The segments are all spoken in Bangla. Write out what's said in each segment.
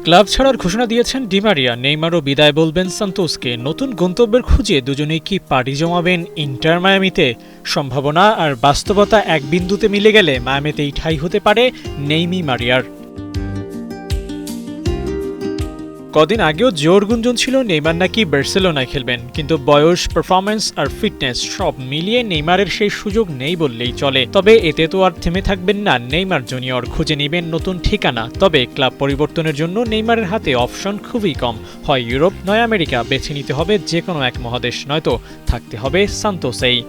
ক্লাব ছাড়ার ঘোষণা দিয়েছেন ডি মারিয়া। নেইমারও বিদায় বলবেন সান্তোসকে। নতুন গন্তব্যের খুঁজে দুজনেই কি পাড়ি জমাবেন ইন্টার মায়ামিতে? সম্ভাবনা আর বাস্তবতা এক বিন্দুতে মিলে গেলে মায়ামিতেই ঠাঁই হতে পারে নেইমি মারিয়ার। কদিন আগেও জোর গুঞ্জন ছিল নেইমার নাকি বার্সেলোনায় খেলবেন, কিন্তু বয়স, পারফরম্যান্স আর ফিটনেস সব মিলিয়ে নেইমারের সেই সুযোগ নেই বললেই চলে। তবে এতে তো আর থেমে থাকবেন না নেইমার জুনিয়র, খুঁজে নেবেন নতুন ঠিকানা। তবে ক্লাব পরিবর্তনের জন্য নেইমারের হাতে অপশন খুবই কম। হয় ইউরোপ নয় আমেরিকা, বেছে নিতে হবে যে কোনো এক মহাদেশ, নয়তো থাকতে হবে সান্তোসেই।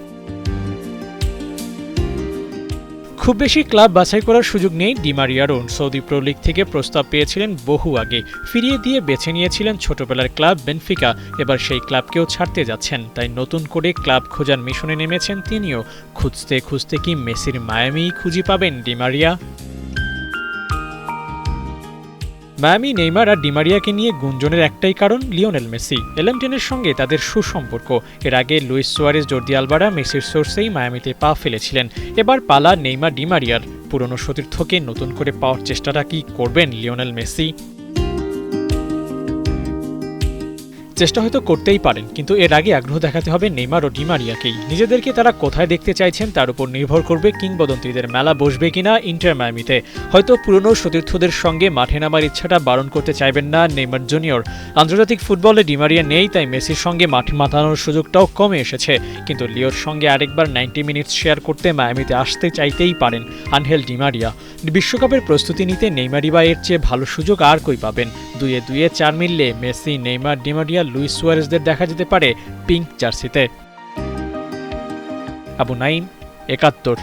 খুব বেশি ক্লাব বাছাই করার সুযোগ নেই ডি মারিয়ারও। সৌদি প্রো লিগ থেকে প্রস্তাব পেয়েছিলেন বহু আগে, ফিরিয়ে দিয়ে বেছে নিয়েছিলেন ছোটবেলার ক্লাব বেনফিকা। এবার সেই ক্লাবকেও ছাড়তে যাচ্ছেন, তাই নতুন করে ক্লাব খোঁজার মিশনে নেমেছেন তিনিও। খুঁজতে খুঁজতে কি মেসির মায়ামিই খুঁজে পাবেন ডি মারিয়া? মায়ামি, নেইমার আর ডি মারিয়াকে নিয়ে গুঞ্জনের একটাই কারণ, লিওনেল মেসি। এলেমটেনের সঙ্গে তাদের সুসম্পর্ক। এর আগে লুইস সুয়ারেজ, জর্দি আলবারা মেসির সোর্সেই মায়ামিতে পা ফেলেছিলেন। এবার পালা নেইমার, ডি মারিয়ার। পুরনো সতীর্থকে নতুন করে পাওয়ার চেষ্টাটা কি করবেন লিওনেল মেসি? চেষ্টা হয়তো করতেই পারেন, কিন্তু এর আগে আগ্রহ দেখাতে হবে নেইমার ও ডি মারিয়াকেই। নিজেদেরকে তারা কোথায় দেখতে চাইছেন তার উপর নির্ভর করবে কিংবদন্তিদের মেলা বসবে কিনা ইন্টার মায়ামিতে। হয়তো পুরনো সতীর্থদের সঙ্গে মাঠে নামার ইচ্ছাটা বারণ করতে চাইবেন না নেইমার জুনিয়র। আন্তর্জাতিক ফুটবলে ডি মারিয়া নেই, তাই মেসির সঙ্গে মাঠে মাতানোর সুযোগটাও কমে এসেছে। কিন্তু লিওর সঙ্গে আরেকবার 90 মিনিটস শেয়ার করতে মায়ামিতে আসতে চাইতেই পারেন আনহেল ডি মারিয়া। বিশ্বকাপের প্রস্তুতি নিতে নেইমারই বা এর চেয়ে ভালো সুযোগ আর কই পাবেন? দুয়ে দুয়ে চার মিললে Messi, Neymar, Di Maria, Luis সুয়ারেজদের দেখা যেতে পারে পিঙ্ক জার্সিতে। আবু নাইম, ৭১।